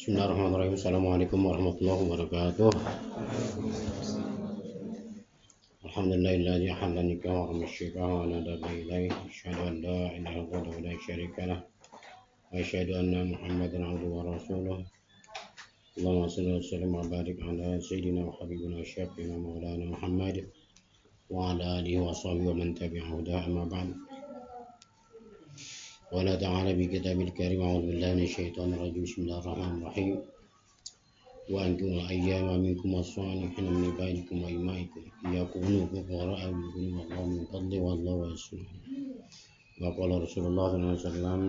Bismillahirrahmanirrahim. Assalamualaikum warahmatullahi wabarakatuh. Alhamdulillahilladzi ahallani wa masyyi'a wa nadaba ilaihi. Asyhadu an la ilaha illallah wa la syarika lah. Wa asyhadu anna Muhammadan abduhu wa rasuluh. Allahumma shalli wa sallim wa barik ala sayyidina wa habibina wa syafi'ina maulana Muhammad wa ala alihi wa sahbihi wa man tabi'ahu amma ba'd. ولا تعالى بكتاب الكريم أعوذ بالله من الشيطان الرجيم بسم الله الرحمن الرحيم وأنكم الأيام منكم والصالحين من عبادكم وإمائكم يكونوا فقراء يغنيهم الله من فضله والله واسع وقال رسول الله صلى الله عليه وسلم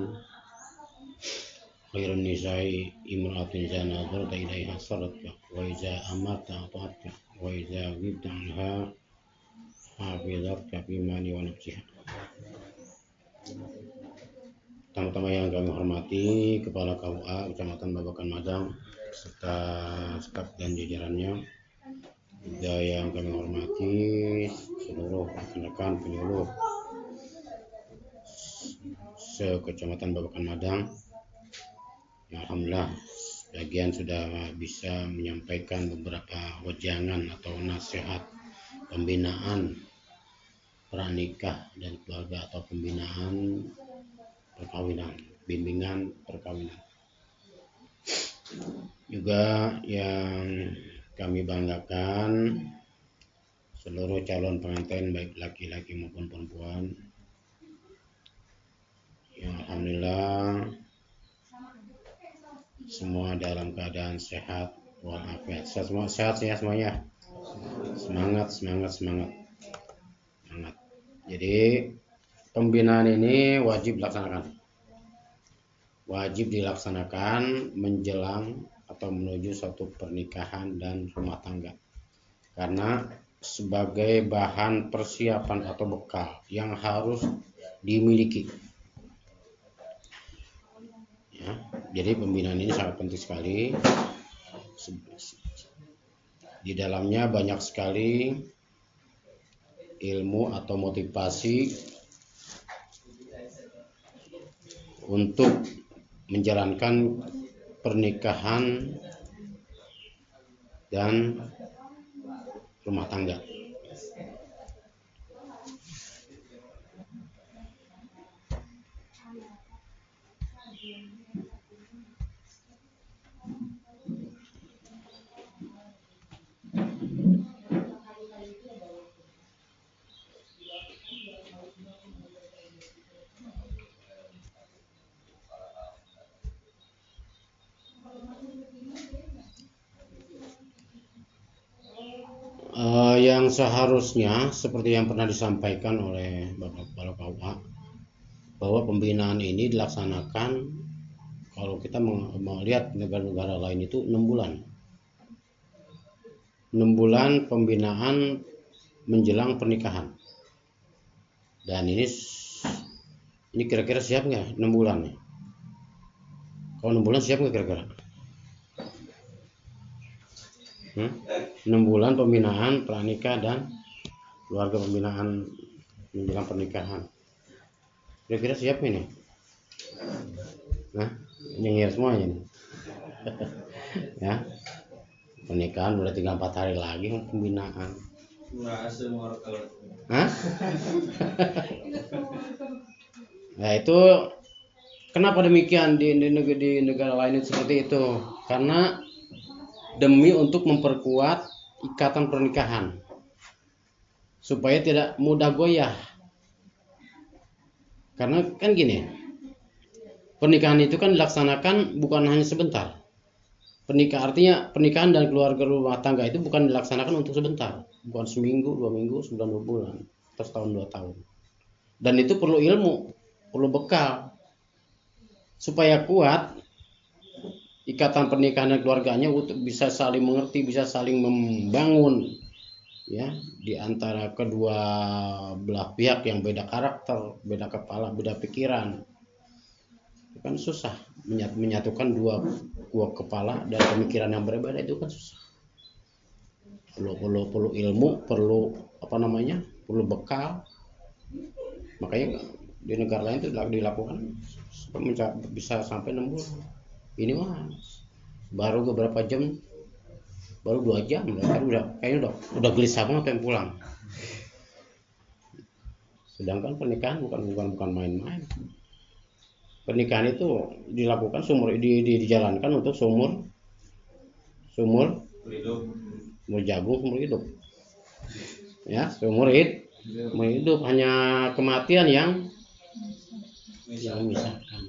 خير النساء امرأة إذا نظرت إليها سرتك وإذا أمرت أطاعتك وإذا غبت عنها حفظتك في مالها ونفسها. Pertama-tama yang kami hormati Kepala KUA Kecamatan Babakan Madang serta staf dan jajarannya, juga yang kami hormati seluruh rekan-rekan penyuluh se-Kecamatan Babakan Madang. Ya, alhamdulillah sebagian sudah bisa menyampaikan beberapa wejangan atau nasihat pembinaan pranikah dan keluarga atau pembinaan perkawinan, bimbingan perkawinan. Juga yang kami banggakan seluruh calon pengantin baik laki-laki maupun perempuan. Ya, alhamdulillah semua dalam keadaan sehat walafiat. Semua sehat ya semuanya. Semangat. Jadi pembinaan ini wajib dilaksanakan menjelang atau menuju suatu pernikahan dan rumah tangga, karena sebagai bahan persiapan atau bekal yang harus dimiliki. Ya, jadi pembinaan ini sangat penting sekali. Di dalamnya banyak sekali ilmu atau motivasi untuk menjalankan pernikahan dan rumah tangga. Yang seharusnya seperti yang pernah disampaikan oleh Bapak Kepala KUA, bahwa pembinaan ini dilaksanakan, kalau kita melihat negara-negara lain itu 6 bulan. 6 bulan pembinaan menjelang pernikahan. Dan ini kira-kira siap nggak 6 bulan nih? Kalau 6 bulan siap nggak kira-kira? 6 bulan pembinaan pranikah dan keluarga pembinaan menjelang pernikahan. Kira-kira siap ini? Nah, nyengir semuanya nih. Ya, pernikahan udah tinggal 4 hari lagi pembinaan. Nah itu kenapa demikian di negara lain itu seperti itu? Karena demi untuk memperkuat ikatan pernikahan supaya tidak mudah goyah. Karena kan gini, pernikahan itu kan dilaksanakan bukan hanya sebentar. Artinya pernikahan dan keluarga rumah tangga itu bukan dilaksanakan untuk sebentar, bukan seminggu, 2 minggu, 9 bulan, atau setahun 2 tahun. Dan itu perlu ilmu, perlu bekal supaya kuat ikatan pernikahan dan keluarganya untuk bisa saling mengerti, bisa saling membangun, ya, di antara kedua belah pihak yang beda karakter, beda kepala, beda pikiran. Itu kan susah menyatukan dua kepala dan pemikiran yang berbeda, itu kan susah. Perlu ilmu, perlu perlu bekal. Makanya di negara lain itu dilakukan bisa sampai 6 bulan. Ini mah baru beberapa jam, baru 2 jam kayaknya udah gelisah banget pengen pulang. Sedangkan pernikahan bukan main-main. Pernikahan itu dilakukan dijalankan untuk seumur jagung, seumur hidup. Ya, seumur hidup, hanya kematian yang memisahkan.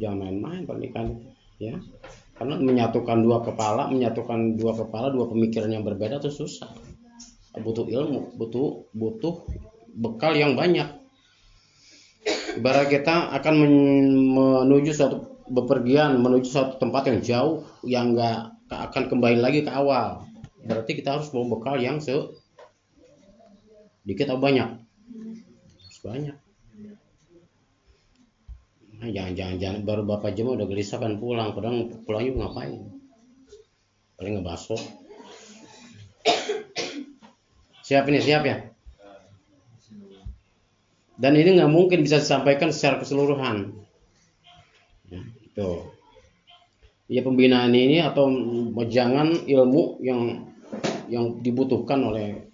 Jangan main-main pernikahan, ya. Karena menyatukan dua kepala, dua pemikiran yang berbeda itu susah. Butuh ilmu, butuh bekal yang banyak. Ibarat kita akan menuju bepergian menuju suatu tempat yang jauh, yang nggak akan kembali lagi ke awal. Berarti kita harus bawa bekal yang sedikit atau banyak. Banyak. Nah, jangan baru beberapa jam udah gelisah kan pulang, padahal pulangnya ngapain? Paling ngebasuh. Siap ya. Dan ini nggak mungkin bisa disampaikan secara keseluruhan. Ya, itu. Ya, pembinaan ini atau jangan ilmu yang dibutuhkan oleh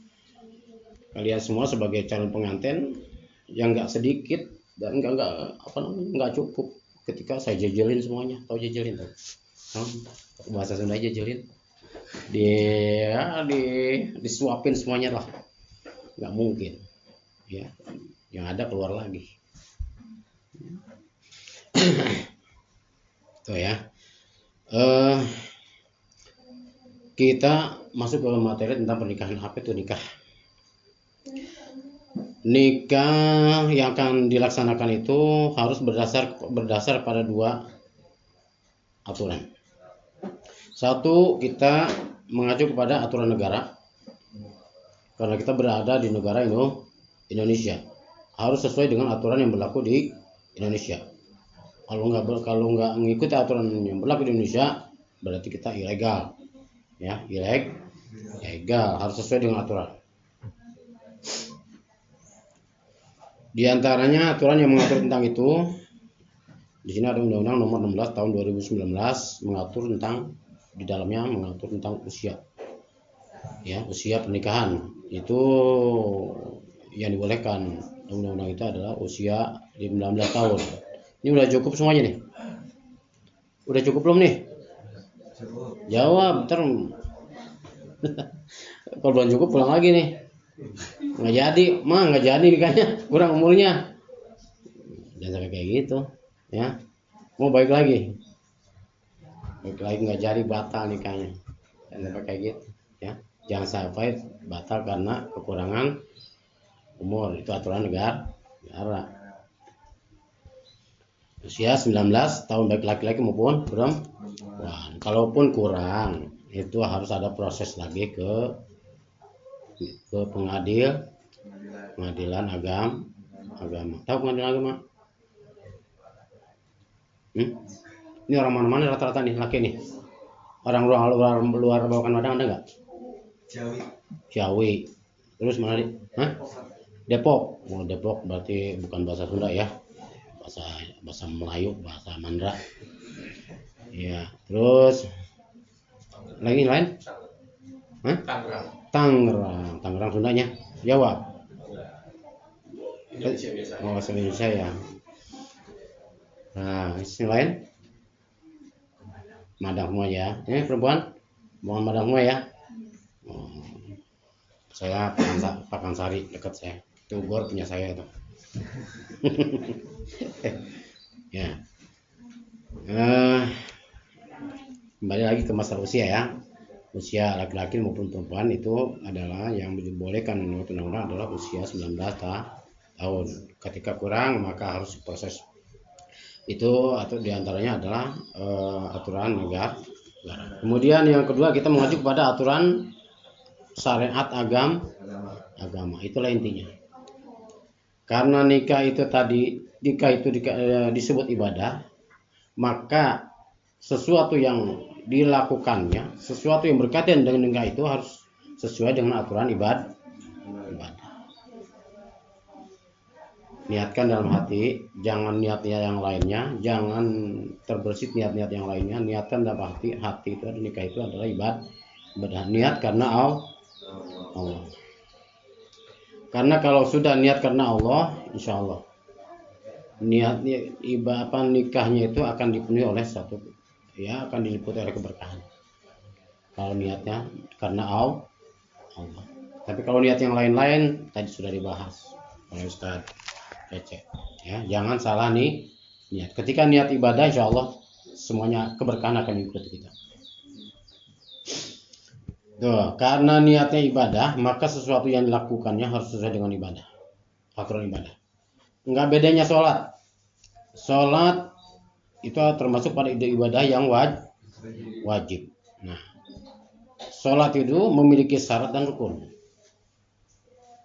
kalian semua sebagai calon pengantin yang nggak sedikit dan nggak cukup ketika saya jejelin semuanya. Tahu jejelin tuh? Bahasa Sunda jejelin. Disuapin semuanya lah, nggak mungkin. Ya, yang ada keluar lagi. Tuh ya. Kita masuk ke materi tentang pernikahan. Apa itu nikah? Nikah yang akan dilaksanakan itu harus berdasar pada 2 aturan. Satu, kita mengacu kepada aturan negara, karena kita berada di negara Indonesia, harus sesuai dengan aturan yang berlaku di Indonesia. Kalau nggak mengikuti aturan yang berlaku di Indonesia, berarti kita ilegal, ya, ilegal, harus sesuai dengan aturan. Di antaranya aturan yang mengatur tentang itu, di sini ada Undang-Undang Nomor 16 Tahun 2019 di dalamnya mengatur tentang usia. Ya, usia pernikahan itu yang dibolehkan undang-undang itu adalah usia 19 tahun. Ini udah cukup semuanya nih? Udah cukup belum nih? Jawab, ntar. Kalau belum cukup pulang lagi nih. Nggak jadi nikahnya, kurang umurnya. Jangan sampai kayak gitu, ya. Mau baik lagi nggak jadi, batal nikahnya. Jangan sampai kayak gitu, ya. Jangan sampai batal karena kekurangan umur. Itu aturan negara. Usia 19 tahun baik laki-laki maupun perempuan. Kalaupun kurang, itu harus ada proses lagi ke pengadilan agama. Tahu pengadilan agama? Ini orang mana-mana rata-rata nih laki nih. Orang luar Bawakan Padang ada nggak? Jawi. Terus mana nih? Depok. Depok berarti bukan bahasa Sunda ya. Bahasa Melayu, bahasa Mandra. Ya, terus lain? Tangerang Sundanya. Jawa. Bahasa Indonesia ya. Nah, yang lain? Madang semua ya. Ini perempuan? Mohon Madang semua ya. Saya Pakansari dekat saya. Itu gor punya saya itu. Ya. Kembali lagi ke masalah usia ya. Usia laki-laki maupun perempuan itu adalah yang dibolehkan menurut undang-undang adalah usia 19 tahun. Ketika kurang maka harus proses itu, atau diantaranya adalah aturan negara. Kemudian yang kedua, kita mengacu kepada aturan syariat agama. Itulah intinya. Karena nikah itu disebut ibadah, maka sesuatu yang dilakukannya, sesuatu yang berkaitan dengan nikah itu harus sesuai dengan aturan ibadah. Niatkan dalam hati, jangan niat-niat yang lainnya, jangan terbersit niat-niat yang lainnya. Niatkan dalam hati, hati itu nikah itu adalah ibadah. Niat karena Allah. Karena kalau sudah niat karena Allah, insya Allah niatnya ibadah nikahnya itu akan dipenuhi oleh satu, ya akan diliputi oleh keberkahan. Kalau niatnya karena Allah. Tapi kalau niat yang lain-lain tadi sudah dibahas oleh Ustaz Cece. Ya, jangan salah nih niat. Ketika niat ibadah, insya Allah semuanya keberkahan akan mengikuti kita. Tuh, karena niatnya ibadah, maka sesuatu yang dilakukannya harus sesuai dengan ibadah. Aturan ibadah. Enggak bedanya sholat. Sholat itu termasuk pada ibadah yang wajib. Nah, sholat itu memiliki syarat dan rukun.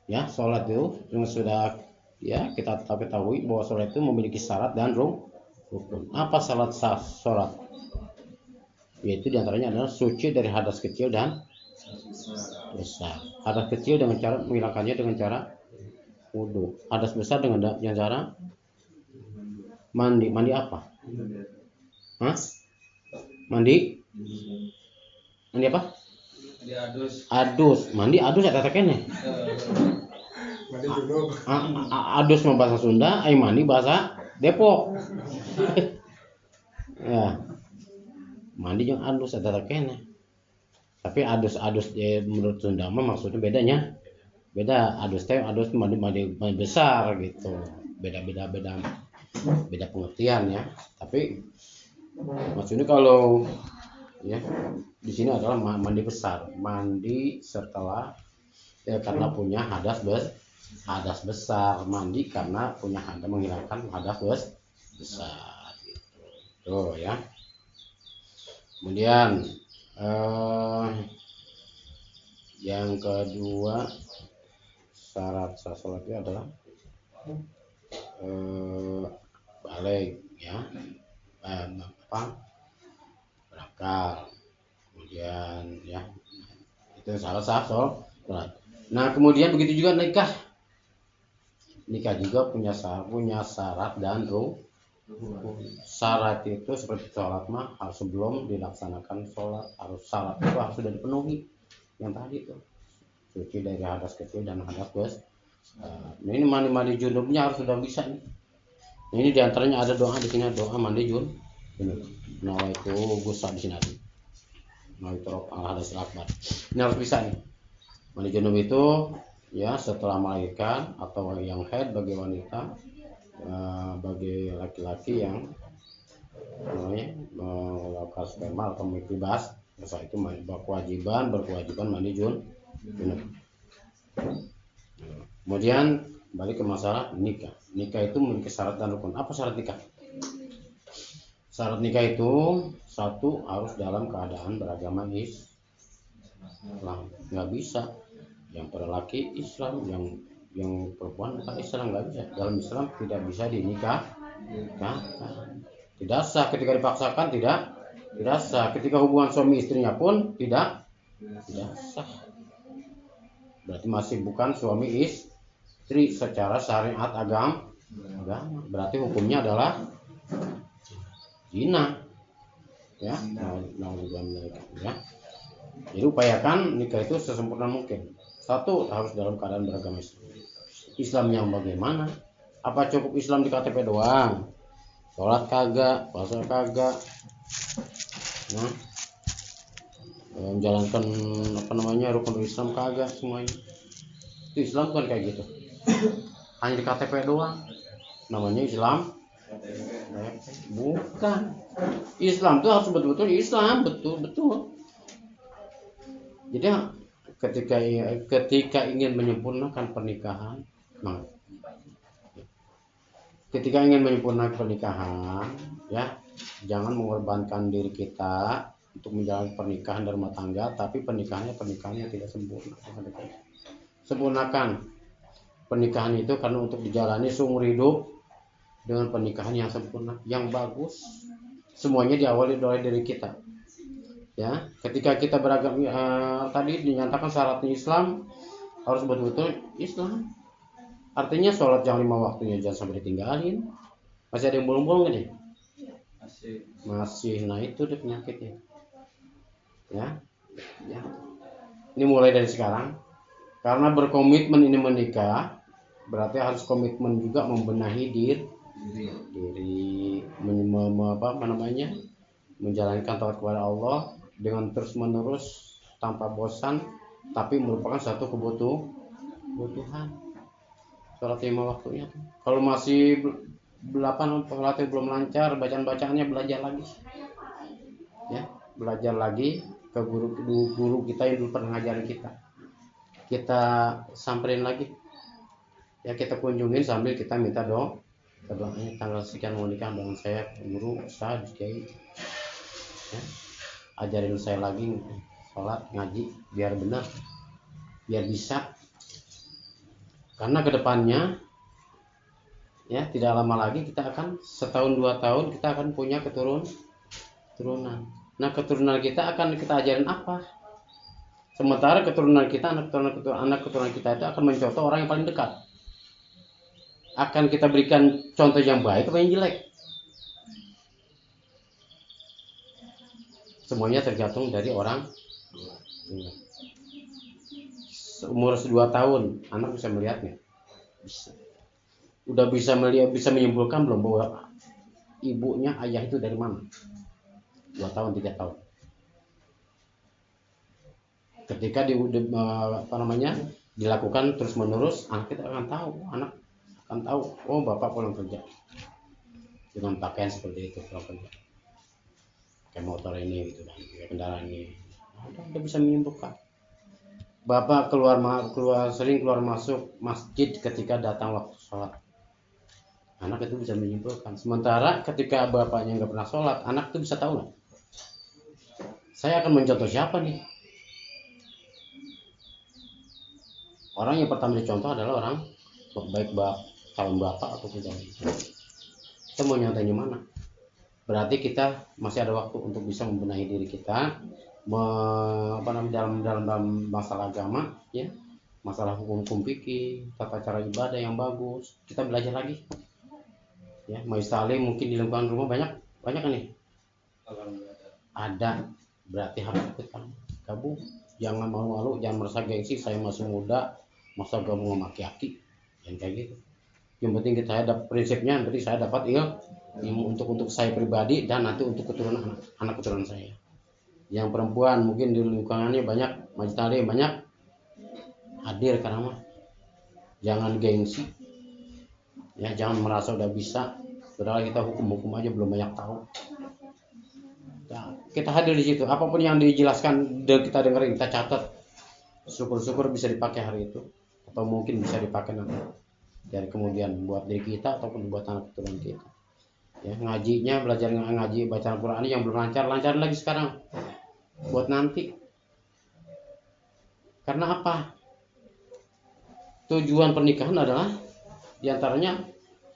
Ya, sholat itu yang sudah ya kita ketahui bahwa sholat itu memiliki syarat dan rukun. Apa syarat sholat? Yaitu diantaranya adalah suci dari hadas kecil dan besar. Hadas kecil dengan cara menghilangkannya dengan cara wudu. Hadas besar dengan cara mandi. Mandi apa? Hah? Mandi apa? Adus. Mandi adus ada tekene. Adus mah bahasa Sunda, mandi bahasa Depok. Ya. Mandi jeung adus ada tekene. Tapi adus menurut Sunda mah maksudnya bedanya. Beda adus mandi besar gitu. Beda pengertian ya. Tapi maksudnya kalau ya di sini adalah mandi besar, mandi setelah karena punya hadas besar, mandi karena punya hadas menghilangkan hadas besar gitu. Tuh ya. Kemudian yang kedua syarat sholat itu adalah balik ya, berakal. Kemudian ya itu syarat sholat. Nah kemudian begitu juga nikah juga punya syarat dan rukun. Syarat itu seperti sholat mah harus sebelum dilaksanakan sholat syarat itu harus sudah dipenuhi yang tadi itu suci dari hadas kecil dan hadas besar. Nah ini mandi junubnya harus sudah bisa nih. Nah, ini diantaranya ada doa di sini, doa mandi junub. Nah itu gusa di sini. Nah itu hadas akbar. Ini harus bisa nih. Mandi junub itu ya setelah melahirkan atau yang haid bagi wanita, bagi laki-laki yang melakukan sperma atau bebas, setelah itu berkewajiban mandi junub. Kemudian balik ke masalah nikah. Nikah itu memiliki syarat dan rukun. Apa syarat nikah? Syarat nikah itu satu harus dalam keadaan beragama Islam. Nggak bisa yang laki Islam, yang perempuan bukan Islam, nggak bisa. Dalam Islam tidak bisa dinikahkan. Tidak sah ketika dipaksakan, tidak sah. Ketika hubungan suami istrinya pun tidak sah. Berarti masih bukan suami istri secara syariat agama. Berarti hukumnya adalah zina. Ya, ya. Jadi upayakan nikah itu sesempurna mungkin. Satu harus dalam keadaan beragama Islam yang bagaimana? Apa cukup Islam di KTP doang? Sholat kagak, puasa kagak, nah, menjalankan rukun Islam kagak semuanya. Itu Islam bukan kayak gitu. Hanya di KTP doang. Namanya Islam. Bukan. Islam itu harus betul-betul Islam, betul-betul. Jadi ketika ingin menyempurnakan pernikahan, ya jangan mengorbankan diri kita untuk menjalani pernikahan dan rumah tangga, tapi pernikahan yang tidak sempurna. Sempurnakan pernikahan itu karena untuk dijalani seumur hidup dengan pernikahan yang sempurna, yang bagus. Semuanya diawali dari diri kita. Ya, ketika kita tadi dinyatakan syaratnya Islam harus betul-betul Islam. Artinya sholat yang 5 waktunya jangan sampai ditinggalin. Masih ada yang bolong-bolong nih? Masih. Nah itu dia penyakitnya. Ya. Ini mulai dari sekarang. Karena berkomitmen ini menikah, berarti harus komitmen juga membenahi diri, menjalankan taat kepada Allah dengan terus menerus tanpa bosan, tapi merupakan satu kebutuhan. Sholat 5 waktunya. Kalau masih 8 pelatih belum lancar, bacaan-bacaannya belajar lagi. Ya, belajar lagi ke guru kita yang dulu pernah ngajarin kita. Kita samperin lagi. Ya, kita kunjungin sambil kita minta doanya tanggal sekian mau nikah dengan saya, guru, ustaz, kiai. Ya, ajarin saya lagi sholat, ngaji, biar benar, biar bisa. Karena kedepannya ya tidak lama lagi kita akan setahun 2 tahun kita akan punya keturunan. Nah keturunan kita akan kita ajarin apa? Sementara keturunan kita, anak keturunan kita itu akan mencontoh orang yang paling dekat. Akan kita berikan contoh yang baik atau yang jelek? Semuanya tergantung dari orang tua. Umur 2 tahun anak bisa melihatnya, bisa. Udah bisa melihat, bisa menyimpulkan belum bahwa ibunya, ayah itu dari mana? 2 tahun, 3 tahun. Ketika dilakukan terus menerus, anak kita akan tahu, oh bapak pulang kerja dengan pakaian seperti itu, pulang kerja pakai motor ini gitu kan, pakai kendaraan ini. Udah bisa menyimpulkan. Bapak sering keluar masuk masjid ketika datang waktu sholat. Anak itu bisa menyimpulkan. Sementara ketika bapaknya nggak pernah sholat, anak itu bisa tahu nggak? Saya akan mencontoh siapa nih? Orang yang pertama dicontoh adalah orang baik calon bapak atau tidak. Kita mau nyontohnya mana? Berarti kita masih ada waktu untuk bisa membenahi diri kita. Dalam masalah agama, ya, masalah hukum fikih, tata cara ibadah yang bagus, kita belajar lagi. Ya, majelis taklim mungkin di lingkungan rumah banyak nih. Ada, berarti harus ikut gabung. Jangan malu-malu, jangan merasa gengsi, saya masih muda, masa gabung sama aki-aki, yang kayak gitu. Yang penting saya dapat prinsipnya, berarti saya dapat ilmu untuk saya pribadi dan nanti untuk keturunan anak keturunan saya. Yang perempuan mungkin di lingkungannya banyak, majelis taklim banyak, hadir karena jangan gengsi, ya, jangan merasa udah bisa, padahal kita hukum aja belum banyak tahu. Nah, kita hadir di situ, apapun yang dijelaskan dan kita dengerin, kita catat, syukur-syukur bisa dipakai hari itu, atau mungkin bisa dipakai nanti dari kemudian buat diri kita ataupun buat anak keturunan kita. Ya, ngajinya, belajar ngaji, baca Al-Quran yang belum lancar lagi sekarang. Buat nanti. Karena apa? Tujuan pernikahan adalah diantaranya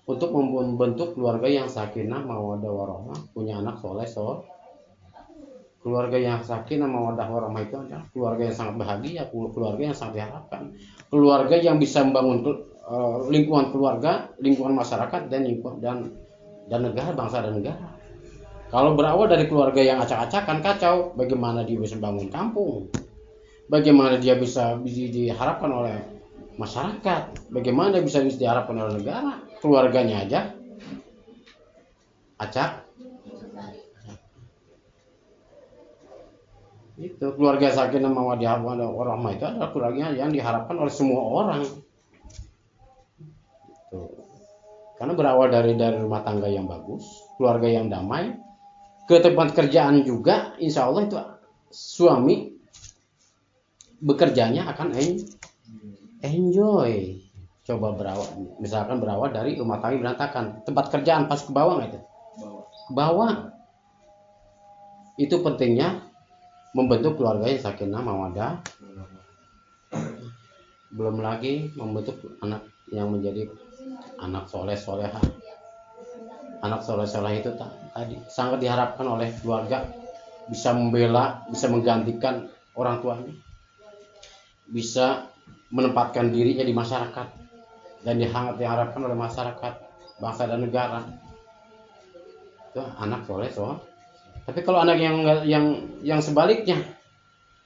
untuk membentuk keluarga yang sakinah, mawaddah warahmah, punya anak soleh. Keluarga yang sakinah, mawaddah warahmah itu adalah keluarga yang sangat bahagia, keluarga yang sangat diharapkan, keluarga yang bisa membangun lingkungan keluarga, lingkungan masyarakat dan negara, bangsa dan negara. Kalau berawal dari keluarga yang acak-acakan, kacau, bagaimana dia bisa bangun kampung? Bagaimana dia bisa diharapkan oleh masyarakat? Bagaimana bisa diharapkan oleh negara? Keluarganya aja acak. Itu keluarga sakinah mawaddah warahmah itu adalah keluarga yang diharapkan oleh semua orang. Itu. Karena berawal dari rumah tangga yang bagus, keluarga yang damai, ke tempat kerjaan juga, insya Allah itu suami bekerjanya akan enjoy. Coba misalkan berawal dari rumah tangga berantakan, tempat kerjaan pas ke bawah nggak itu? Ke bawah. Itu pentingnya membentuk keluarga yang sakinah mawaddah. Belum lagi membentuk anak yang menjadi anak soleh-solehah. Anak soleh-soleh itu tadi sangat diharapkan oleh keluarga, bisa membela, bisa menggantikan orang tuanya, bisa menempatkan dirinya di masyarakat, dan diharapkan oleh masyarakat, bangsa dan negara. Itu anak soleh soal. Tapi kalau anak yang sebaliknya,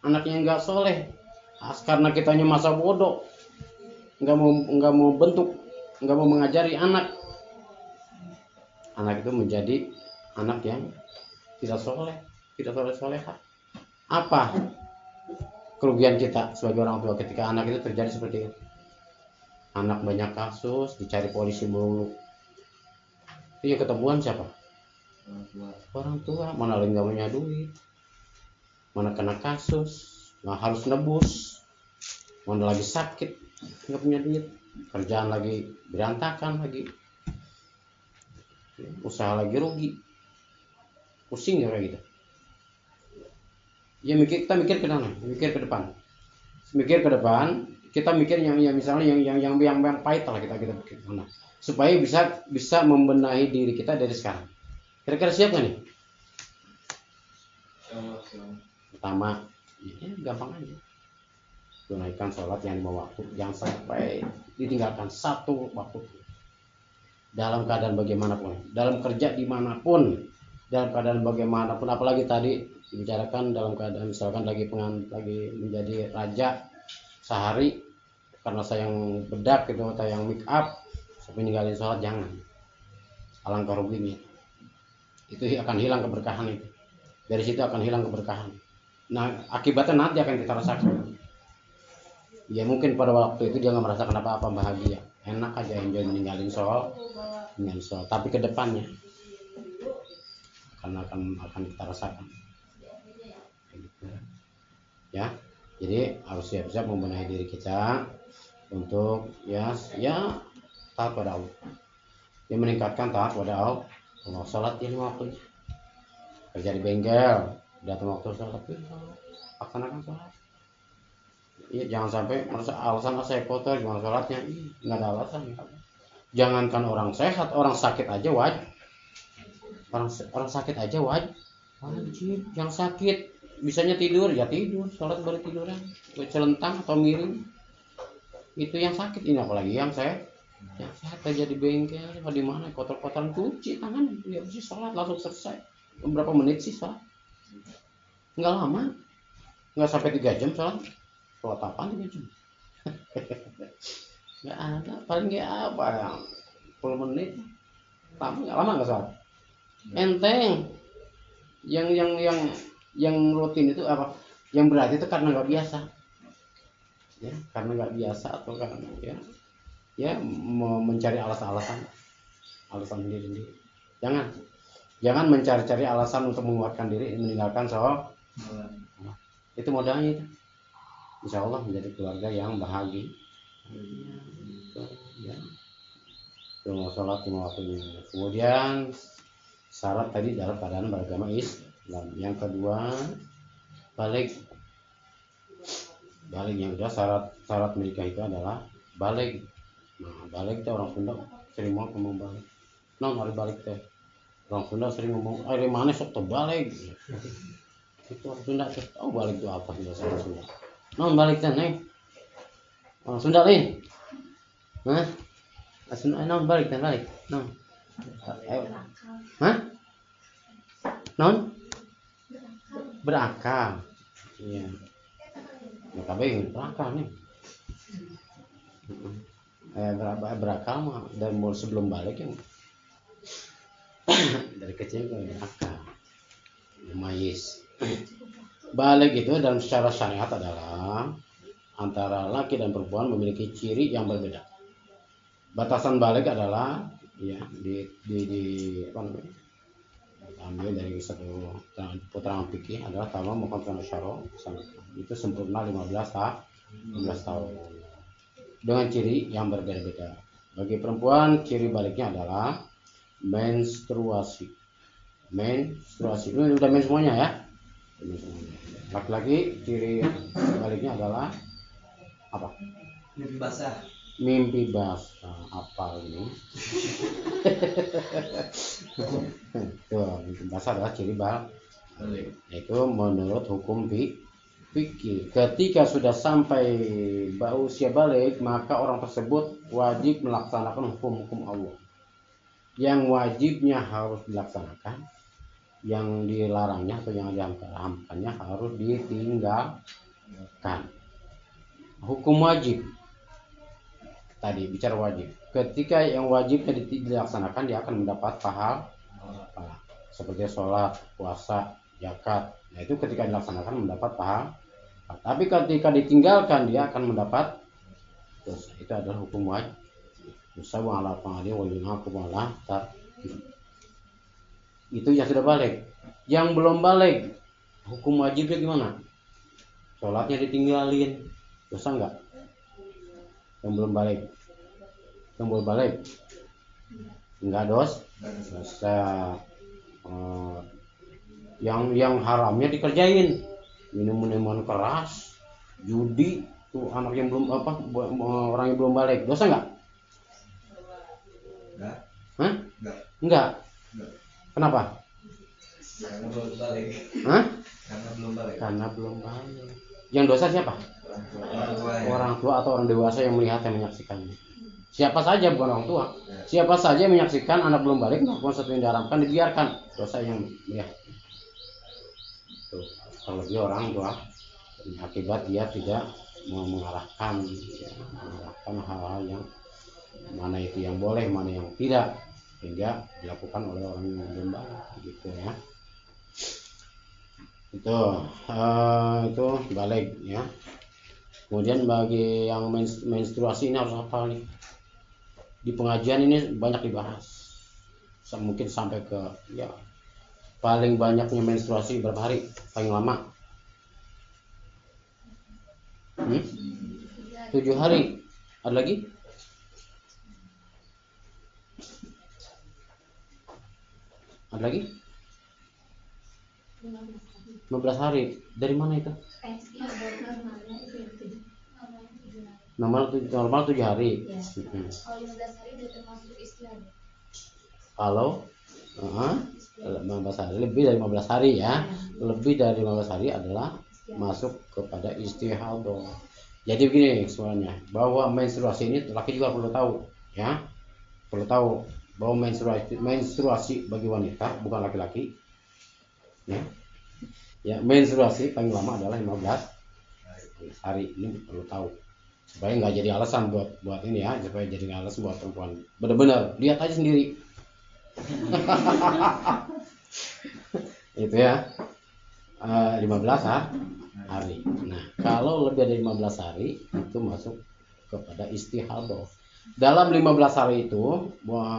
anak yang nggak soleh, karena kitanya masa bodoh, nggak mau bentuk, nggak mau mengajari anak itu menjadi anak yang tidak soleh soleha. Apa kerugian kita sebagai orang tua ketika anak itu terjadi seperti itu? Anak banyak kasus, dicari polisi mulu. Itu yang ketemuan siapa? Orang tua. Mana lagi nggak punya duit, mana kena kasus, nggak harus nebus, mana lagi sakit nggak punya duit, kerjaan lagi berantakan lagi, usaha lagi rugi, pusing ya kayak gitu. Ya kita mikir ke sana, mikir ke depan, kita mikir yang misalnya yang pahit lah kita pikir ke sana, supaya bisa membenahi diri kita dari sekarang. Kira-kira siap nggak nih? Pertama, ya, gampang aja. Tunaikan sholat yang 5 waktu, jangan sampai ditinggalkan satu waktu. Dalam keadaan bagaimanapun, dalam kerja dimanapun, dalam keadaan bagaimanapun, apalagi tadi dibicarakan dalam keadaan misalkan lagi menjadi raja sehari karena saya yang bedak gitu atau yang make up sampai ninggalin sholat, jangan. Alangkah ruginya. Itu akan hilang keberkahan itu. Dari situ akan hilang keberkahan. Nah, akibatnya nanti akan kita rasakan. Ya mungkin pada waktu itu dia nggak merasakan apa-apa, bahagia, enak aja, enjoy meninggalin sholat. Tapi ke depannya karena akan kita rasakan. Ya, jadi harus siap-siap membenahi diri kita untuk ya taat pada Allah. Dia meningkatkan taat pada Allah. Sholat yang waktunya. Kerja di bengkel, datang waktu sholat, laksanakan sholat. Iya, jangan sampai merasa alasan saya kotor gimana sholatnya. Nggak ada alasan. Jangankan orang sehat, orang sakit aja wajib. Orang sakit aja wajib. Yang sakit bisanya tidur ya tidur, sholat baru tiduran, celentang atau miring. Itu yang sakit. Ini apalagi yang sehat kerja di bengkel, di mana kotor-kotoran, cuci tangan, ya sih sholat langsung selesai. Berapa menit sih sholat? Nggak lama, nggak sampai 3 jam sholat. Sholat apaan 3 jam? Nggak ada, paling nggak apa yang 10 menit. Nggak lama nggak sholat. Enteng. Yang rutin itu apa? Yang berat itu karena nggak biasa. Ya, karena nggak biasa atau karena ya mencari alasan sendiri. Jangan mencari-cari alasan untuk menguatkan diri meninggalkan sholat. Itu modalnya itu. Insya Allah menjadi keluarga yang bahagia. Ya. Cuma sholat 5 waktunya. Kemudian syarat tadi dalam keadaan beragama Islam. Yang kedua, balik yang kedua syarat menikah itu adalah balik. Nah, balik itu orang Sunda sering mau ngomong balik. Hari balik teh. Orang Sunda sering ngomong, "Air mana sok terbalik." Itu orang Sunda tahu balik itu apa bahasa Sunda. Balik teh, Neng. Orang Sunda lain. Hah? Sunda balik teh, balik. Hah? Berakal. Iya. Mereka berakal nih. Berakal mah dari mulai sebelum balik ya. Dari kecil gue berakal. Mayis. Balik itu dalam secara syariat adalah antara laki dan perempuan memiliki ciri yang berbeda. Batasan balik adalah ya di apa namanya? Ambil dari satu putaran fikih adalah tamam muqaddam syara' itu sempurna 15 tahun dengan ciri yang berbeda-beda. Bagi perempuan ciri baliknya adalah menstruasi. Ini udah men semuanya ya. Laki-laki ciri baliknya adalah apa? Mimpi basah. Apa ini? Mimpi basah adalah ciri balik. Itu menurut hukum fikih. Ketika sudah sampai usia balik, maka orang tersebut wajib melaksanakan hukum-hukum Allah. Yang wajibnya harus dilaksanakan, yang dilarangnya atau yang diharamkannya harus ditinggalkan. Hukum wajib tadi bicara wajib. Ketika yang wajibnya dilaksanakan, dia akan mendapat pahala seperti sholat, puasa, zakat. Nah itu ketika dilaksanakan mendapat pahala. Tapi ketika ditinggalkan dia akan mendapat dosa. Itu adalah hukum wajib. Musawu ala fa'ali wa yunakum ala tarki. Itu yang sudah balik. Yang belum balik, hukum wajibnya gimana? Sholatnya ditinggalin, dosa enggak? Yang belum balik. Yang belum balik enggak dosa. Yang haramnya dikerjain, minum minuman keras, judi, tuh anak yang belum orang yang belum balik, dosa enggak? Hah? Enggak. Kenapa? Karena belum balik. Hah? Karena belum balik. Yang dosa siapa? Orang Orang tua atau orang dewasa yang melihat dan menyaksikannya. Siapa saja, bukan orang tua. Siapa saja yang menyaksikan anak belum balik melakukan sesuatu yang diharamkan, dibiarkan, dosa yang melihat. Tuh, kalau dia orang tua, akibat dia tidak mau mengarahkan hal-hal yang mana itu yang boleh, mana yang tidak, sehingga dilakukan oleh orang yang belum balik, gitu ya. Itu balik ya. Kemudian bagi yang menstruasi ini harus hafal nih. Di pengajian ini banyak dibahas. Mungkin sampai ke ya paling banyaknya menstruasi berapa hari? Paling lama? 7 hari. Ada lagi? Ada lagi? 15 hari. Dari mana itu? Normal 7 hari. Ya. Kalau 15 hari sudah termasuk istiadah. Kalau 15 hari, lebih dari 15 hari ya. Lebih dari 15 hari adalah masuk kepada istihadah. Jadi begini semuanya, bahwa menstruasi ini laki juga perlu tahu ya. Perlu tahu bahwa menstruasi bagi wanita bukan laki-laki. Ya, menstruasi paling lama adalah 15 hari. Ini perlu tahu. Supaya nggak jadi alasan buat ini ya, supaya jadi alasan buat perempuan. Benar-benar lihat aja sendiri. Itu ya. 15 hari. Nah, kalau lebih dari 15 hari itu masuk kepada istihadah. Dalam 15 hari itu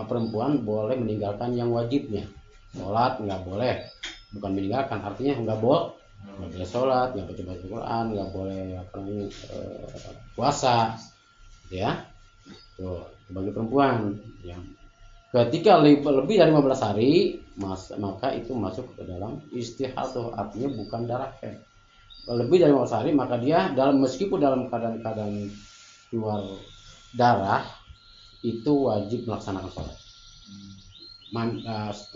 perempuan boleh meninggalkan yang wajibnya. Sholat nggak boleh. Bukan meninggalkan, artinya nggak boleh sholat, nggak baca Quran, nggak boleh puasa, ya. Tuh bagi perempuan yang ketika lebih dari 15 hari maka itu masuk ke dalam istihadah, artinya bukan darah haid. Lebih dari 15 hari maka dia meskipun dalam keadaan keluar darah itu wajib melaksanakan sholat.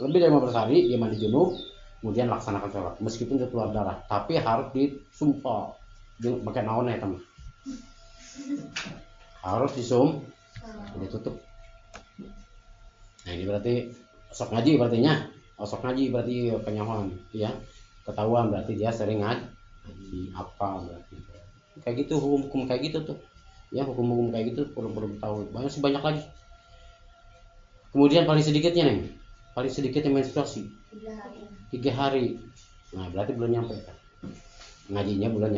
Lebih dari 15 hari dia mandi junub, kemudian laksanakan sholat meskipun itu keluar darah, tapi harus disumpah pakai naon ya teman, harus ditutup. Nah ini berarti osok ngaji berarti penyawan ya, ketahuan berarti dia sering ngaji apa berarti kayak gitu, hukum kayak gitu tuh ya, hukum kayak gitu perlu tahu banyak lagi. Kemudian paling sedikitnya menstruasi 3 hari. Nah berarti belum nyampe kan? Ngajinya belum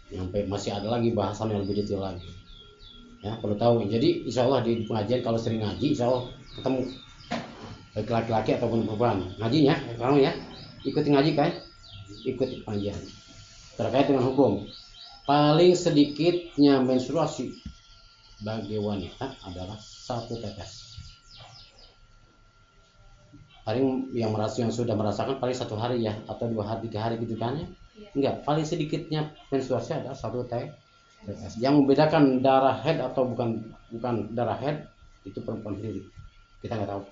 nyampe, masih ada lagi bahasan yang lebih detail lagi ya, perlu tahu. Jadi insya Allah di pengajian kalau sering ngaji insya Allah ketemu baik laki-laki ataupun perempuan ngajinya kamu ya, ikuti ngaji kan, ikuti pengajian terkait dengan hukum. Paling sedikitnya menstruasi bagi wanita adalah 1 tetes. Paling yang sudah merasakan paling 1 hari ya, atau 2 hari 3 hari gitu kan ya. Enggak, paling sedikitnya menstruasi adalah 1 tetes. Yang membedakan darah haid atau bukan darah haid itu perempuan sendiri, kita nggak tahu.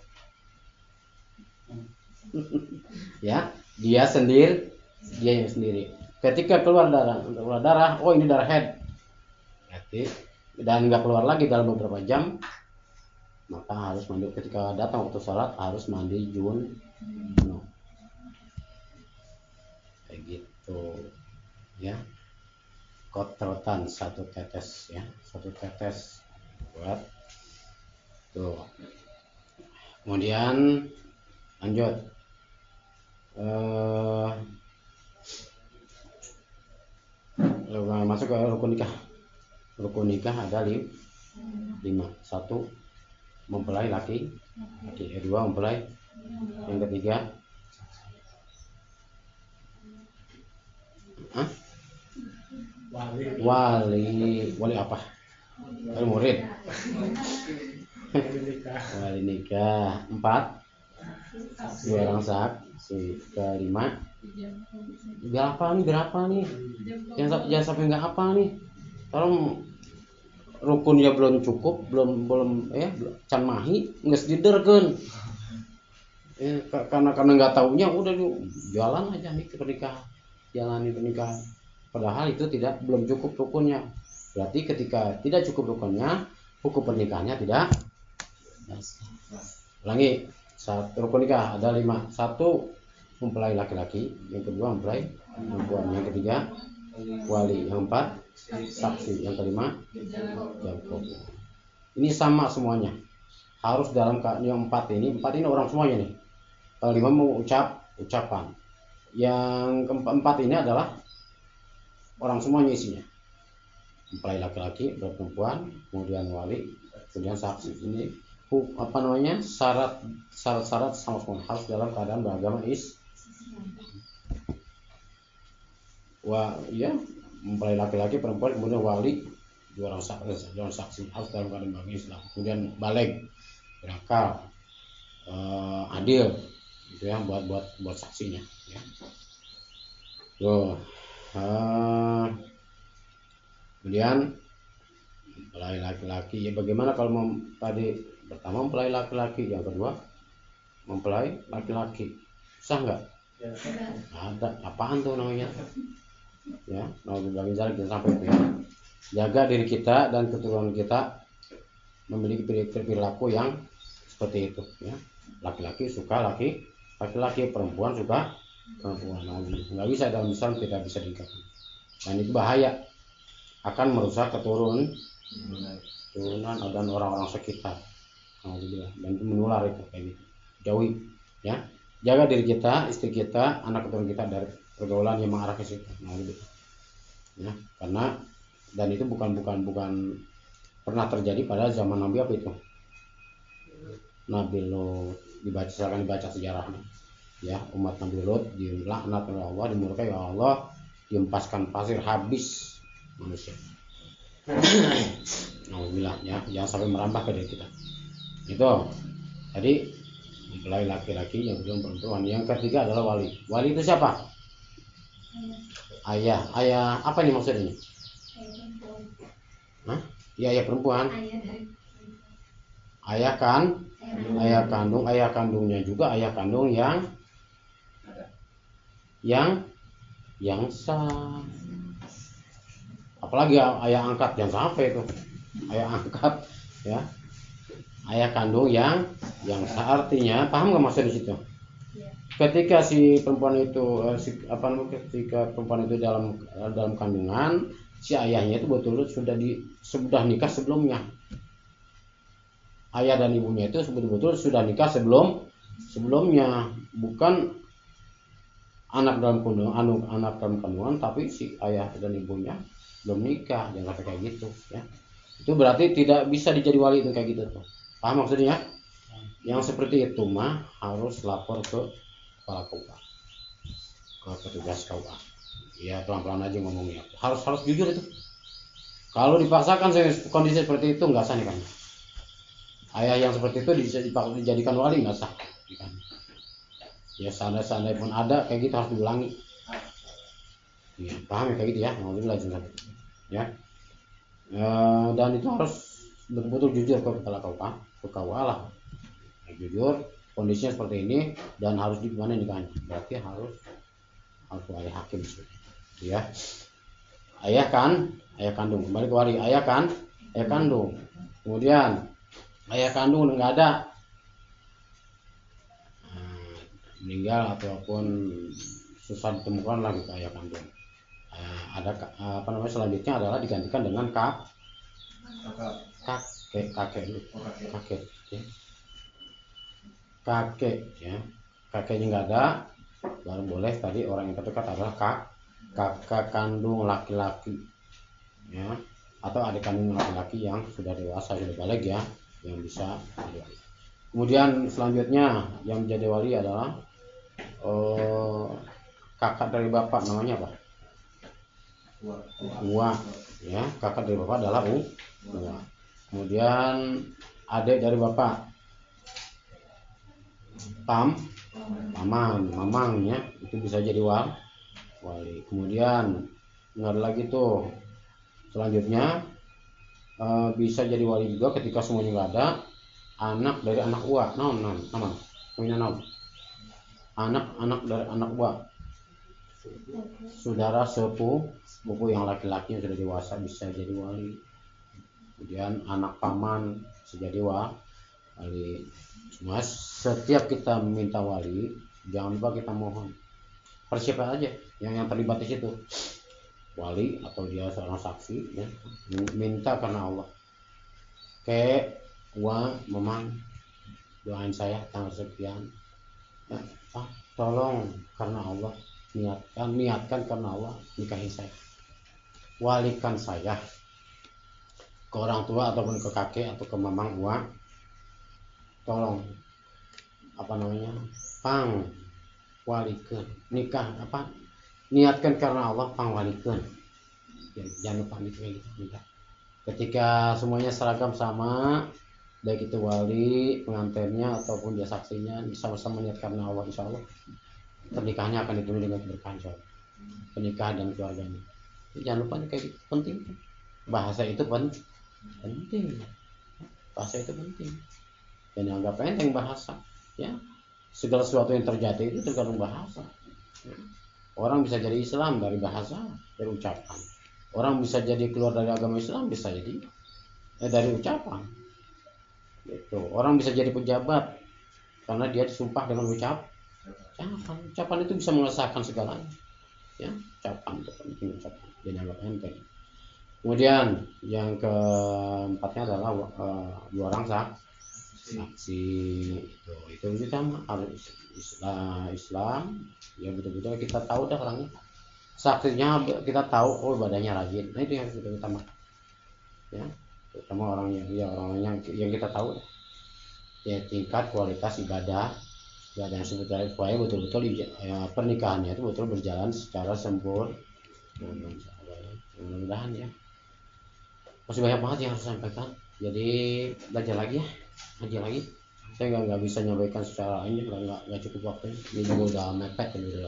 Ya, dia yang sendiri. Ketika keluar darah, oh ini darah haid, berarti dan nggak keluar lagi dalam beberapa jam, maka harus mandi. Ketika datang waktu sholat harus mandi junub. Kayak gitu ya. Kotoran 1 tetes ya, 1 tetes buat tuh. Kemudian lanjut masuk ke rukun nikah. Rukun nikah ada 5. 1 mempelai laki. 2 mempelai. Yang ketiga wali apa? Wali murid. Wali nikah. 4 2 orang saksi. Kelima berapa nih? Jangan sampai nggak apa nih. Tolong rukunnya belum cukup, belum can mahi nggak sediderkeun. Karena nggak taunya udah jalan aja nih ke pernikahan, jalani pernikahan. Padahal itu belum cukup rukunnya. Berarti ketika tidak cukup rukunnya, hukum pernikahannya tidak. Ulangi, rukun nikah ada 5. 1 mempelai laki-laki, yang kedua mempelai perempuan, yang ketiga wali, yang 4 saksi, yang kelima jangkau. Ini sama semuanya, harus dalam yang 4 ini orang semuanya nih. Kalau 5 mau ucapan, yang keempat ini adalah orang semuanya isinya. Mempelai laki-laki, perempuan, kemudian wali, kemudian saksi. Ini syarat-syarat sama semua, harus dalam keadaan beragama mempelai laki-laki, perempuan, kemudian wali, 2 orang saksi, harus dalam keadaan beragama Islam. Kemudian baligh, berakal, adil, gitu ya, buat saksinya ya. Kemudian mempelai laki-laki ya, bagaimana kalau tadi pertama mempelai laki-laki, yang kedua mempelai laki-laki, sah nggak? Ya. Ada apaan tuh namanya ya, mau dibilangin jangan sampai itu ya. Jaga diri kita dan keturunan kita memiliki perilaku yang seperti itu ya. Laki-laki suka laki-laki, perempuan suka perempuan. Nggak bisa, dalam Islam tidak bisa diikatkan. Dan itu bahaya, akan merusak keturunan dan orang-orang sekitar. Dan itu menular itu kayak gitu. Jauhi ya. Jaga diri kita, istri kita, anak keturunan kita dari pergaulan yang mengarah ke situ. Ya, karena dan itu bukan pernah terjadi pada zaman Nabi apa itu? Nabi Lut, silakan dibaca sejarahnya. Ya, umat Nabi Lut dilaknat oleh Allah, dimurkai oleh Allah, dihempaskan pasir habis manusia. Alhamdulillah ya, jangan sampai merambah ke diri kita. Itu tadi mempelai laki-laki, yang kedua perempuan, yang ketiga adalah wali. Wali itu siapa? Ayah apa nih maksudnya? Hah? Iya, ayah perempuan. Ayah kandung, ayah kandungnya juga ayah kandung yang sah. Apalagi ayah angkat, jangan sampai itu. Ayah angkat ya. Ayah kandung yang sah, artinya paham nggak maksud di situ? Ketika si perempuan itu ketika perempuan itu dalam kandungan, si ayahnya itu betul-betul sudah nikah sebelumnya. Ayah dan ibunya itu betul-betul sudah nikah sebelumnya, bukan anak dalam kandungan tapi si ayah dan ibunya belum nikah. Jangan sampai kayak gitu ya. Itu berarti tidak bisa dijadi wali itu kayak gitu tuh. Paham maksudnya? Yang seperti itu mah harus lapor ke kepala KUA, ke petugas KUA. Ya, pelan-pelan aja ngomongnya. Harus jujur itu. Kalau dipaksakan kondisi seperti itu nggak sah nikahnya. Ayah yang seperti itu dijadikan wali nggak sah nikahnya. Ya, seandainya pun ada kayak gitu harus diulangi. Ya, paham ya kayak gitu ya? Alhamdulillah ya. Dan itu harus betul-betul jujur ke kepala KUA lah. Jujur, kondisinya seperti ini dan harus di mana nikahnya. Berarti harus ayah hakim ya. Ayah kandung, kembali ke wali. Ayah ayah kandung. Kemudian ayah kandung udah nggak ada, meninggal ataupun susah ditemukan lagi ke ayah kandung. Ada selanjutnya adalah digantikan dengan kakek ya. Kakeknya nggak ada, baru boleh tadi orang yang terdekat adalah kakak kandung laki-laki ya, atau adik kandung laki-laki yang sudah dewasa, sudah balik ya, yang bisa jadi wali. Kemudian selanjutnya yang menjadi wali adalah kakak dari bapak, namanya apa? Uwa ya, kakak dari bapak adalah uwa. Kemudian adik dari bapak, paman, mamang ya, itu bisa jadi wali. Kemudian nggak ada lagi tuh. Selanjutnya bisa jadi wali juga ketika semuanya nggak ada. Anak dari anak uwa, anak dari anak uwa, saudara sepupu yang laki-laki yang sudah dewasa bisa jadi wali. Kemudian anak paman bisa jadi wali. Cuma setiap kita meminta wali, jangan lupa kita mohon pada siapa aja yang terlibat di situ, wali atau dia seorang saksi ya, minta karena Allah. Kayak memang doain saya tanggal sekian ya, tolong karena Allah, niatkan karena Allah nikahin saya, walikan saya ke orang tua ataupun ke kakek atau ke mamang uang, tolong pang walikeun nikah niatkan karena Allah pang walikeun ya, jangan lupa gitu. Ketika semuanya seragam sama, baik itu wali, pengantinnya ataupun dia saksinya, sama-sama niat karena Allah, insya Allah pernikahannya akan dipenuhi dengan keberkahan, pernikahan dan keluarganya. Jangan lupa kayak gitu, penting. Bahasa itu penting. Bahasa itu penting. Dan yang anggap enteng bahasa, ya. Segala sesuatu yang terjadi itu tergantung bahasa. Orang bisa jadi Islam dari bahasa, dari ucapan. Orang bisa jadi keluar dari agama Islam bisa jadi dari ucapan. Gitu. Orang bisa jadi pejabat karena dia disumpah dengan ucapan. Ucapan itu bisa mengesahkan segalanya. Ya, ucapan itu penting, ucapan. Dan anggap enteng. Kemudian yang keempatnya adalah dua orang saksi. Itu sama harus Islam ya, betul-betul kita tahu dah orangnya, saksinya kita tahu ibadahnya rajin. Nah itu yang utama ya, terutama orang yang kita tahu ya, tingkat kualitas ibadah yang sebetulnya supaya betul-betul ya, pernikahannya itu betul berjalan secara sempurna. Mudah-mudahan ya. Masih banyak banget yang harus sampaikan, jadi belajar lagi ya, ngaji lagi. Saya nggak bisa nyampaikan secara ini, nggak cukup waktu. Ini juga udah mepet, udah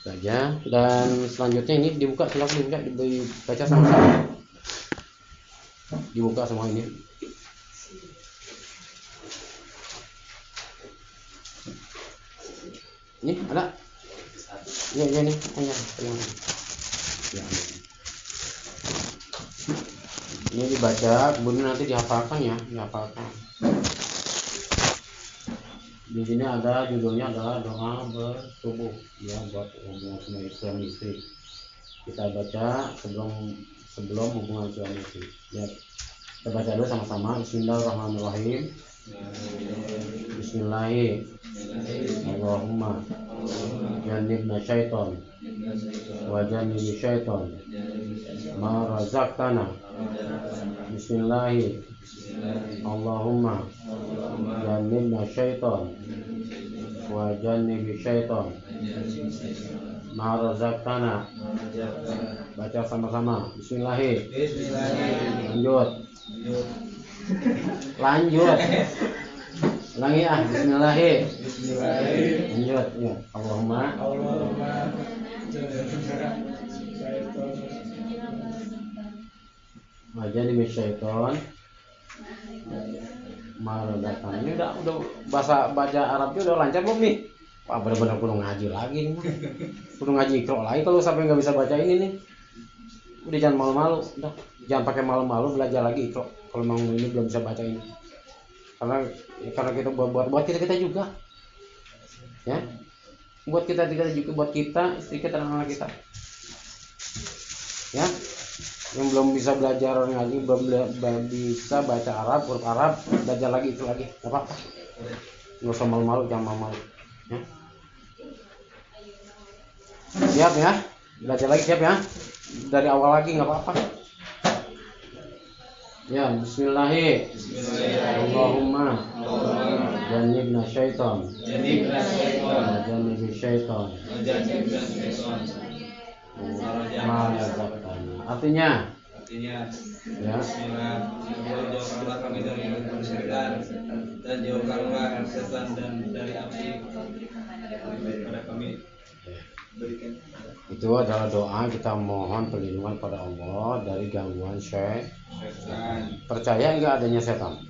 saja. Dan selanjutnya ini dibuka, silakan dibaca sama-sama. Dibuka semua ini. Ini ada? Ya ini. Ya. Ini dibaca, kemudian nanti dihafalkan ya, dihafalkan. Di sini ada judulnya adalah doa bersubuh ya, buat hubungan suami istri. Kita baca sebelum hubungan suami istri. Ya. Kita baca dulu sama-sama. Bismillahirrahmanirrahim. Bismillahirrahmanirrahim. Allahumma jannibna syaitan wa jannibi syaitan ma razaqtana. Bismillahirrahmanirrahim. Allahumma jannibna syaitan wa jannibi syaitan ma razaqtana. Baca sama-sama. Bismillahirrahmanirrahim. Lanjut. Ulangi ah. Bismillahirrahmanirrahim. Lanjut ya. Allahumma jannibi syaitan maradatan. Ini udah bahasa baca Arabnya udah lancar belum nih? Wah, benar-benar kudu ngaji lagi nih. Kudu ngaji Iqra lagi kalau sampai nggak bisa baca ini nih. Udah jangan malu-malu, udah. jangan pakai malu-malu, belajar lagi kalau mau ini belum bisa baca ini. Karena kita buat kita juga, ya, buat kita juga, buat kita, istri kita dan anak kita, ya, yang belum bisa belajar ngaji, belum bisa baca Arab, huruf Arab, belajar lagi itu lagi, nggak apa-apa, nggak usah malu-malu, jangan malu-malu, ya. Siap ya, belajar lagi, siap ya, dari awal lagi nggak apa-apa. Ya, bismillahirrahmanirrahim. Allahumma jannibna syaitan. Jannibna syaitan. Artinya ya, Bismillah, jauhkanlah kami dari kesyirikan dan jauhkanlah setan dan dari api pada kami. Berikan. Itu adalah doa kita mohon perlindungan pada Allah dari gangguan setan. Percaya enggak adanya setan?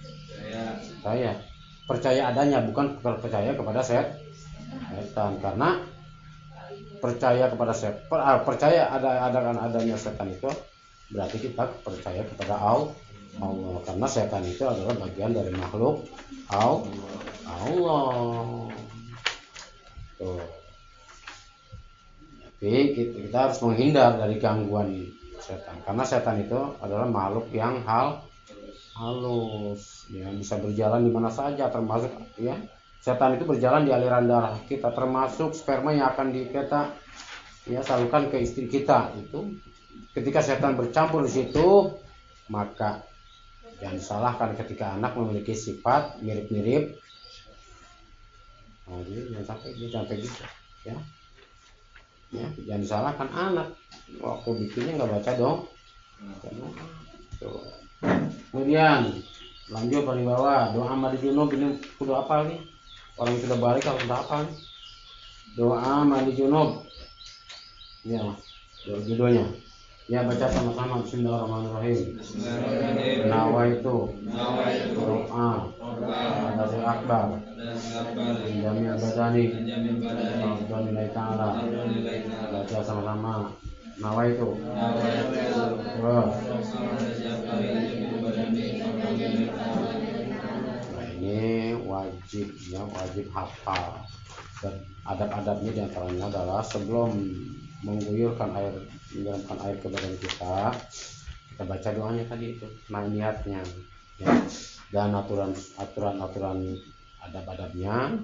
Percaya. Percaya adanya, bukan percaya kepada setan. Karena percaya kepada setan, percaya adanya setan itu berarti kita percaya kepada Allah. Karena setan itu adalah bagian dari makhluk Allah. Tuh. Tapi kita harus menghindar dari gangguan setan, karena setan itu adalah makhluk yang halus, ya, bisa berjalan di mana saja, termasuk ya, setan itu berjalan di aliran darah kita, termasuk sperma yang akan kita ya salurkan ke istri kita. Itu ketika setan bercampur di situ, maka jangan disalahkan ketika anak memiliki sifat mirip-mirip. Jangan sampai gitu, ya. Ya, jangan disalahkan anak waktu bikinnya nggak baca dong. Tuh. Kemudian lanjut paling bawah, doa mandi junub ini kudu apa nih? Orang yang sudah balik harus apa nih? Doa mandi junub. Ya, judulnya. Ya, baca sama-sama. Bismillahirrahmanirrahim. Nawaitu doa Adatul Akbar Jami Abadani Alhamdulillah Ta'ala. Baca sama-sama. Nawaitu. Nah, ini wajib hafal. Dan adab-adabnya diantaranya adalah sebelum menyiramkan air ke badan kita baca doanya tadi itu, niatnya, ya. Dan aturan adab-adabnya,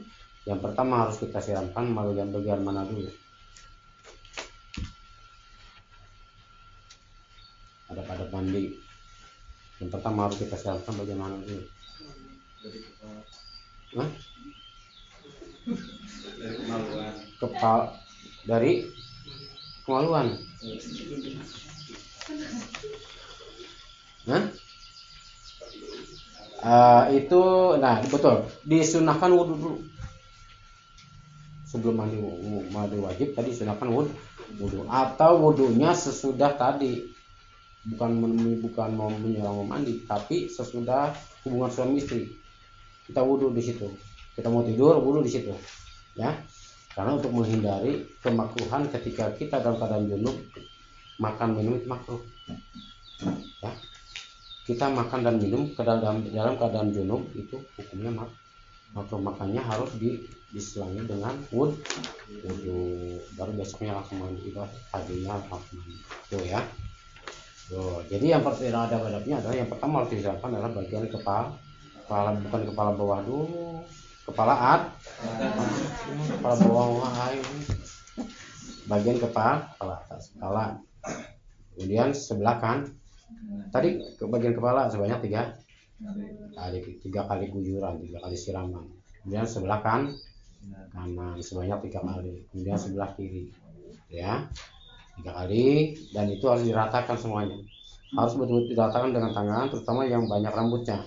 yang pertama harus kita siramkan bagian mana dulu? Adab-adab mandi yang pertama harus kita siramkan bagian mana dulu? Dari kemaluan. Itu, nah betul, disunahkan wudhu dulu sebelum mandi wajib. Tadi sunahkan wudhu, atau wudhunya sesudah tadi, bukan mau menjelang mandi, tapi sesudah hubungan suami istri kita wudhu di situ. Kita mau tidur wudhu di situ, ya. Karena untuk menghindari kemakruhan ketika kita dalam keadaan junub, makan minum itu makruh, ya. Kita makan dan minum dalam keadaan junub itu hukumnya makruh, makanya harus diselangi dengan wudhu, baru besoknya langsung mandi, paginya langsung mandi. Tuh ya. Tuh, jadi yang pertama adab-adabnya adalah yang pertama harus disiapkan adalah bagian kepala, bukan kepala bawah dulu. Kepala bawah, bagian kepala atas, kepala. Kemudian sebelah kan, tadi ke bagian kepala sebanyak 3 kali guyuran, 3 kali siraman. Kemudian sebelah kanan sebanyak 3 kali. Kemudian sebelah kiri, ya, 3 kali, dan itu harus diratakan semuanya. Harus betul-betul diratakan dengan tangan, terutama yang banyak rambutnya,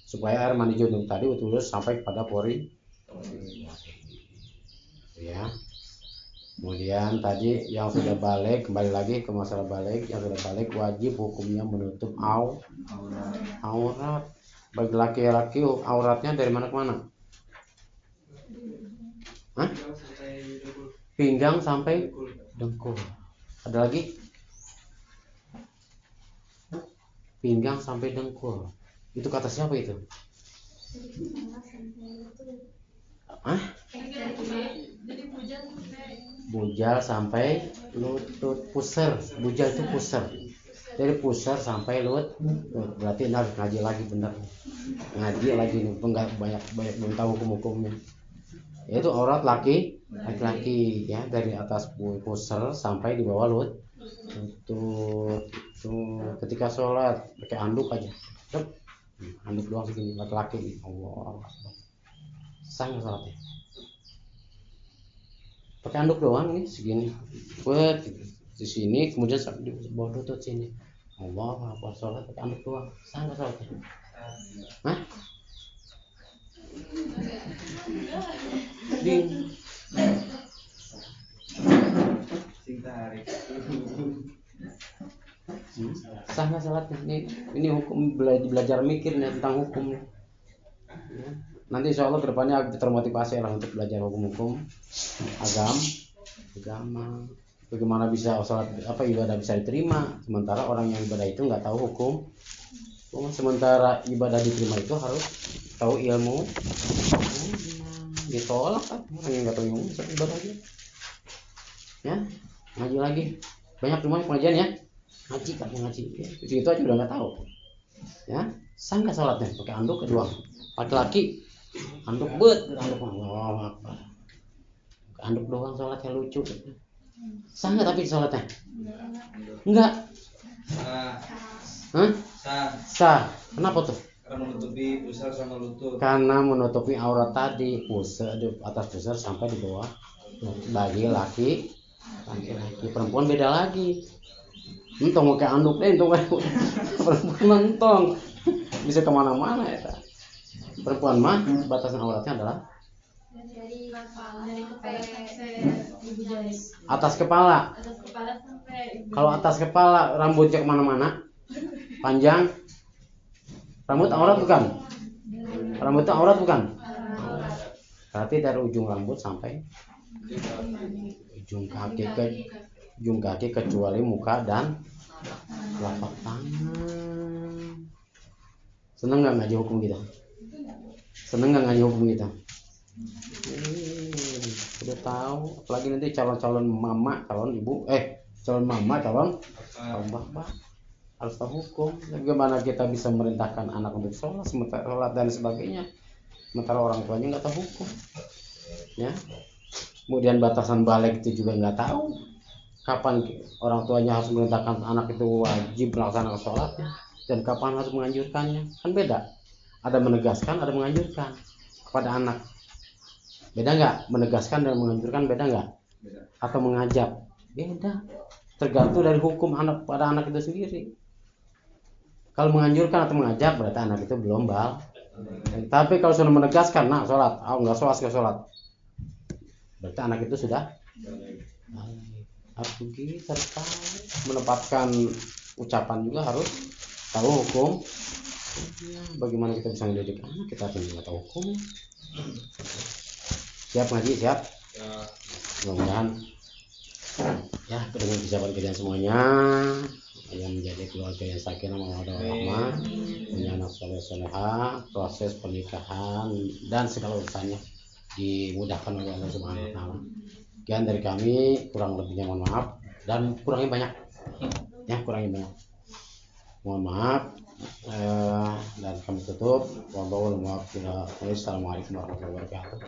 supaya air mandi junub tadi betul-betul sampai kepada pori, ya. Kemudian tadi yang sudah balik, kembali lagi ke masalah balik, yang sudah balik wajib hukumnya menutup aurat. Bagi laki-laki auratnya dari mana ke mana? Pinggang sampai dengkul. Ada lagi? pinggang sampai dengkul. Itu kata siapa itu? Ah? Bujal sampai lutut, puser. Bujal itu puser. Dari puser sampai lutut. Berarti harus ngaji lagi benar. Ngaji lagi nih, banyak belum tahu hukum-hukumnya. Yaitu aurat laki-laki ya, dari atas puser sampai di bawah lutut. Ketika sholat pakai anduk aja. Anduk doang segini, laki-laki. Allah Akbar. Sah nggak sholatnya? Pakai anduk doang nih segini, buat di sini, kemudian di bawah lutut sini. Allah Akbar, sholat pakai anduk doang, sah nggak sholatnya? Hah? Sah nggak sholatnya? Ini hukum, belajar mikir nih tentang hukum nih. Ya. Nanti insya Allah kedepannya termotivasi lah untuk belajar hukum-hukum agama. Bagaimana bisa sholat, ibadah bisa diterima, sementara orang yang ibadah itu nggak tahu hukum. Sementara ibadah diterima itu harus tahu ilmu. Ditolak kan orang yang nggak tahu ilmu bisa ibadahnya. Ya, ngaji lagi. Banyak rumah pengajian ya. Ngaji kan ngaji. Ya, itu aja udah nggak tahu. Ya, sah nggak sholatnya? Pakai anduk kedua. Laki-laki anduk anduk Allah. Anduk doang sholatnya lucu. Sah nggak tapi sholatnya? Enggak. Hah? Sah. Kenapa tuh? Karena menutupi pusar sama lutut. Karena menutupi aurat tadi, pusar di atas pusar sampai di bawah. Bagi laki-laki, perempuan beda lagi. Entong pakai anduk entong perempuan entong bisa kemana-mana ya. Perempuan mah batasan auratnya adalah dari kepala atas kepala. sampai Kalau atas kepala rambutnya kemana-mana, panjang. Rambut aurat bukan? Rambut aurat bukan? Berarti dari ujung rambut sampai ujung kaki kecuali muka dan telapak tangan. Seneng nggak ngaji hukum kita? Seneng nggak ngaji hukum kita? Udah tahu, apalagi nanti calon mama, calon ibu, calon mama, calon bapak harus tahu hukum. Bagaimana kita bisa merintahkan anak untuk sholat, sholat dan sebagainya, sementara orang tuanya nggak tahu hukum. Ya, kemudian batasan balik itu juga nggak tahu. Kapan orang tuanya harus merintahkan anak itu wajib melaksanakan sholatnya dan kapan harus menganjurkannya, kan beda. Ada menegaskan, ada menganjurkan kepada anak. Beda nggak? Menegaskan dan menganjurkan beda nggak? Atau mengajak? Beda. Tergantung dari hukum anak pada anak itu sendiri. Kalau menganjurkan atau mengajak berarti anak itu belum bal. Tapi kalau sudah menegaskan, nah sholat, nggak sholat, berarti anak itu sudah. Harus begitu, harus tahu. Menempatkan ucapan juga harus tahu hukum. Bagaimana kita bisa mendidik anak, kita harus tahu hukum. Siap ngaji, siap? Mudah-mudahan ya dengan kesiapan kalian semuanya yang menjadi keluarga yang sakinah mawaddah warahmah, punya anak saleh-salehah, proses pernikahan dan segala urusannya dimudahkan oleh Allah Subhanahu wa taala. Sekian dari kami, kurang lebihnya mohon maaf dan kurangnya banyak. Ya, kurangnya banyak. Mohon maaf. Dan kami tutup. Wassalamualaikum warahmatullahi wabarakatuh.